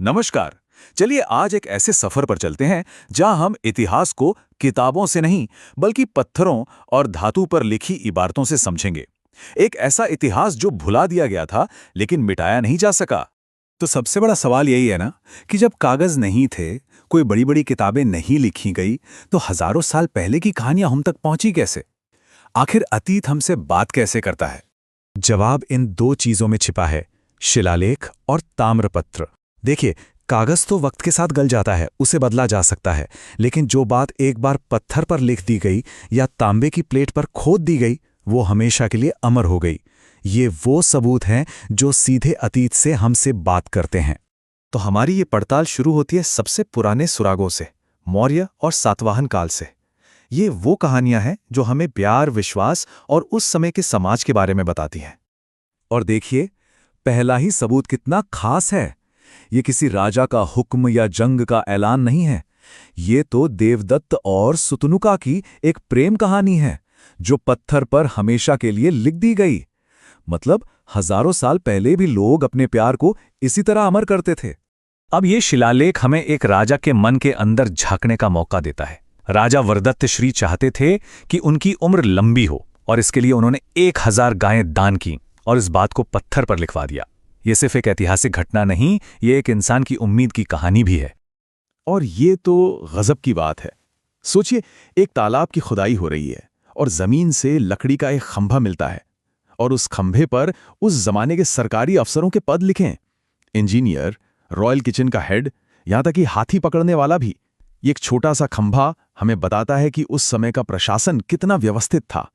नमस्कार। चलिए आज एक ऐसे सफर पर चलते हैं जहां हम इतिहास को किताबों से नहीं बल्कि पत्थरों और धातु पर लिखी इबारतों से समझेंगे। एक ऐसा इतिहास जो भुला दिया गया था लेकिन मिटाया नहीं जा सका। तो सबसे बड़ा सवाल यही है ना कि जब कागज नहीं थे, कोई बड़ी बड़ी किताबें नहीं लिखी गई, तो हजारों साल पहले की कहानियां हम तक पहुंची कैसे? आखिर अतीत हमसे बात कैसे करता है? जवाब इन दो चीजों में छिपा है, शिलालेख और ताम्रपत्र। देखिए, कागज तो वक्त के साथ गल जाता है, उसे बदला जा सकता है, लेकिन जो बात एक बार पत्थर पर लिख दी गई या तांबे की प्लेट पर खोद दी गई, वो हमेशा के लिए अमर हो गई। ये वो सबूत हैं जो सीधे अतीत से हमसे बात करते हैं। तो हमारी ये पड़ताल शुरू होती है सबसे पुराने सुरागों से, मौर्य और सातवाहन काल से। ये वो कहानियां हैं जो हमें प्यार, विश्वास और उस समय के समाज के बारे में बताती हैं। और देखिए, पहला ही सबूत कितना खास है। ये किसी राजा का हुक्म या जंग का ऐलान नहीं है। ये तो देवदत्त और सुतनुका की एक प्रेम कहानी है जो पत्थर पर हमेशा के लिए लिख दी गई। मतलब हजारों साल पहले भी लोग अपने प्यार को इसी तरह अमर करते थे। अब ये शिलालेख हमें एक राजा के मन के अंदर झांकने का मौका देता है। राजा वरदत्त श्री चाहते थे कि उनकी उम्र लंबी हो और इसके लिए उन्होंने 1000 गायें दान की और इस बात को पत्थर पर लिखवा दिया। ये सिर्फ एक ऐतिहासिक घटना नहीं, ये एक इंसान की उम्मीद की कहानी भी है। और ये तो गजब की बात है। सोचिए, एक तालाब की खुदाई हो रही है और जमीन से लकड़ी का एक खंभा मिलता है और उस खंभे पर उस जमाने के सरकारी अफसरों के पद लिखें, इंजीनियर, रॉयल किचन का हेड, यहां तक कि हाथी पकड़ने वाला भी। ये एक छोटा सा खंभा हमें बताता है कि उस समय का प्रशासन कितना व्यवस्थित था।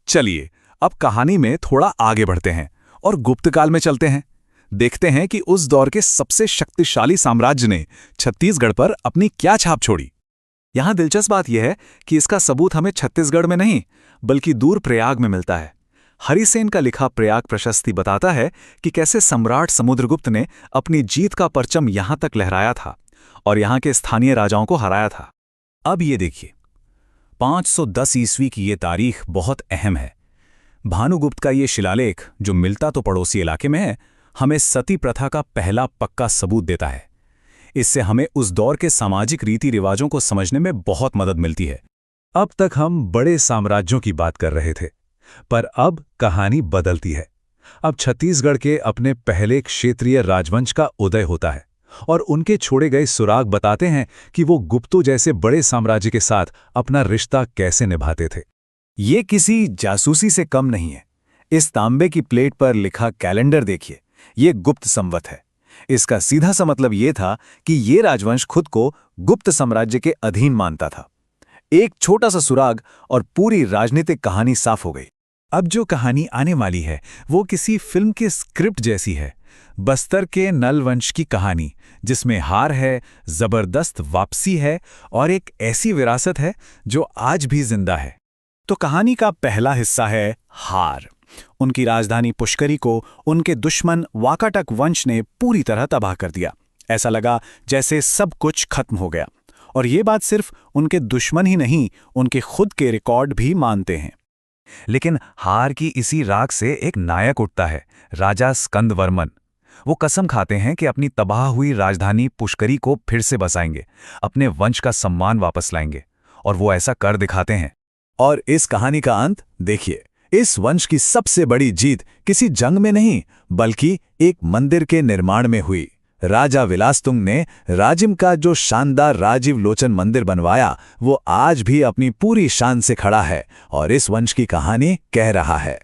चलिए, अब कहानी में थोड़ा आगे बढ़ते हैं और गुप्त काल में चलते हैं। देखते हैं कि उस दौर के सबसे शक्तिशाली साम्राज्य ने छत्तीसगढ़ पर अपनी क्या छाप छोड़ी। यहां दिलचस्प बात यह है कि इसका सबूत हमें छत्तीसगढ़ में नहीं बल्कि दूर प्रयाग में मिलता है। हरिसेन का लिखा प्रयाग प्रशस्ति बताता है कि कैसे सम्राट समुद्रगुप्त ने अपनी जीत का परचम यहां तक लहराया था और यहां के स्थानीय राजाओं को हराया था। अब ये देखिए, 510 ईस्वी की ये तारीख बहुत अहम है। भानुगुप्त का ये शिलालेख, जो मिलता तो पड़ोसी इलाके में है, हमें सती प्रथा का पहला पक्का सबूत देता है। इससे हमें उस दौर के सामाजिक रीति रिवाजों को समझने में बहुत मदद मिलती है। अब तक हम बड़े साम्राज्यों की बात कर रहे थे, पर अब कहानी बदलती है। अब छत्तीसगढ़ के अपने पहले क्षेत्रीय राजवंश का उदय होता है और उनके छोड़े गए सुराग बताते हैं कि वो गुप्तों जैसे बड़े साम्राज्य के साथ अपना रिश्ता कैसे निभाते थे। ये किसी जासूसी से कम नहीं है। इस तांबे की प्लेट पर लिखा कैलेंडर देखिए, ये गुप्त संवत है। इसका सीधा सा मतलब ये था कि ये राजवंश खुद को गुप्त साम्राज्य के अधीन मानता था। एक छोटा सा सुराग और पूरी राजनीतिक कहानी साफ हो गई। अब जो कहानी आने वाली है वो किसी फिल्म के स्क्रिप्ट जैसी है। बस्तर के नल वंश की कहानी, जिसमें हार है, जबरदस्त वापसी है और एक ऐसी विरासत है जो आज भी जिंदा है। तो कहानी का पहला हिस्सा है हार। उनकी राजधानी पुष्करी को उनके दुश्मन वाकाटक वंश ने पूरी तरह तबाह कर दिया। ऐसा लगा जैसे सब कुछ खत्म हो गया। और ये बात सिर्फ उनके दुश्मन ही नहीं, उनके खुद के रिकॉर्ड भी मानते हैं। लेकिन हार की इसी राख से एक नायक उठता है, राजा स्कंदवर्मन। वो कसम खाते हैं कि अपनी तबाह हुई राजधानी पुष्करी को फिर से बसाएंगे, अपने वंश का सम्मान वापस लाएंगे, और वो ऐसा कर दिखाते हैं। और इस कहानी का अंत देखिए। इस वंश की सबसे बड़ी जीत किसी जंग में नहीं बल्कि एक मंदिर के निर्माण में हुई। राजा विलासतुंग ने राजिम का जो शानदार राजीव लोचन मंदिर बनवाया, वो आज भी अपनी पूरी शान से खड़ा है और इस वंश की कहानी कह रहा है।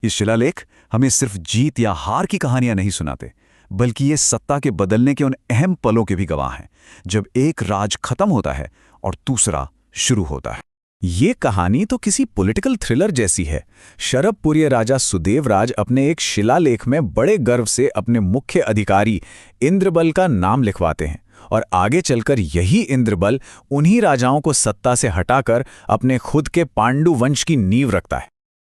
ये शिलालेख हमें सिर्फ जीत या हार की कहानियां नहीं सुनाते, बल्कि ये सत्ता के बदलने के उन अहम पलों के भी गवाह हैं, जब एक राज खत्म होता है और दूसरा शुरू होता है। ये कहानी तो किसी पॉलिटिकल थ्रिलर जैसी है। शरभपुरीय राजा सुदेवराज अपने एक शिलालेख में बड़े गर्व से अपने मुख्य अधिकारी इंद्रबल का नाम लिखवाते हैं और आगे चलकर यही इंद्रबल उन्हीं राजाओं को सत्ता से हटाकर अपने खुद के पांडु वंश की नींव रखता है।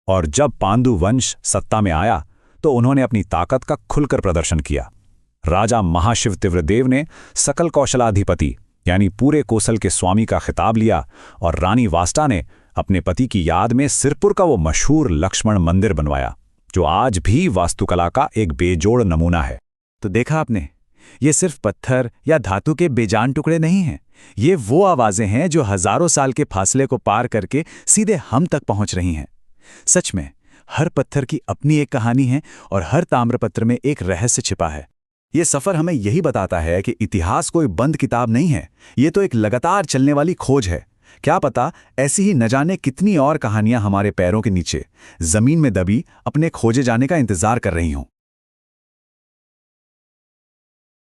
और जब पांडु वंश सत्ता में आया तो उन्होंने अपनी ताकत का खुलकर प्रदर्शन किया। राजा महाशिव तीव्रदेव ने सकल कौशलाधिपति यानी पूरे कोसल के स्वामी का खिताब लिया और रानी वास्ता ने अपने पति की याद में सिरपुर का वो मशहूर लक्ष्मण मंदिर बनवाया, जो आज भी वास्तुकला का एक बेजोड़ नमूना है। तो देखा आपने, ये सिर्फ पत्थर या धातु के बेजान टुकड़े नहीं हैं। ये वो आवाजें हैं जो हजारों साल के फासले को पार करके सीधे हम तक पहुंच रही हैं। सच में हर पत्थर की अपनी एक कहानी है और हर ताम्रपत्र में एक रहस्य छिपा है। ये सफर हमें यही बताता है कि इतिहास कोई बंद किताब नहीं है, ये तो एक लगातार चलने वाली खोज है। क्या पता ऐसी ही न जाने कितनी और कहानियां हमारे पैरों के नीचे जमीन में दबी अपने खोजे जाने का इंतजार कर रही हों।